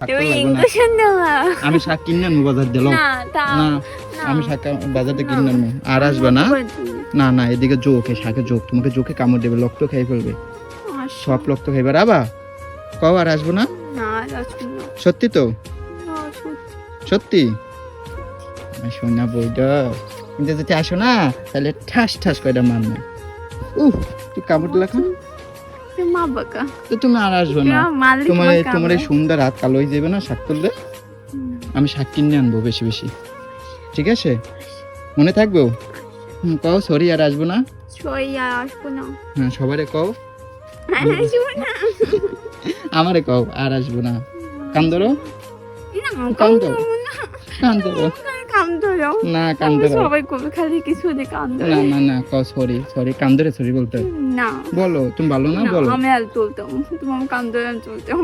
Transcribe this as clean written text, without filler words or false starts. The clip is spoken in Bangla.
তুমি ইনজেকশন দেওয়া আমি শাক কিনে আনবো বাজার দিল না তা না আমি শাক বাজারে কিনে আনবো আর আসবে না না না এদিকে জোকে শাকে জোক তোমাকে জোকে কামড় দেবে রক্ত খেয়ে ফেলবে সব রক্ত খাইবে আবা কও আর আসবো না না আসবো না সত্যি তো না, সত্যি। সত্যি আমি শোনা বইটা কিন্তু যদি আসো না তাহলে ঠাস ঠাস কয়টা মারবে তুই কামড় দিলা খান তুই মা বাকা তো তুমি আর আসবে না মালিক তোমার বাকা তোমার এই সুন্দর হাত কালো হয়ে যাবে না শাক তুললে আমি শাক কিনে আনবো বেশি বেশি ঠিক আছে মনে থাকবো কও সরি আর আসবো না সই আর আসবো না হ্যাঁ সবারে কও আর আসবো না আমারে কও আর আসবো না কান ধরো না কান কাম ধরো ধরো না কান ধরো কাম ধরো না কান ধরো সবাই কবে খালি কিছু দিয়ে কাম না ধরো না না কও সরি সরি কান ধরে সরি বলতে হয়। না বলো তুমি ভালো না না, বলো আমি আর তুলতাম তোমার কাম ধরে আমি তুলতাম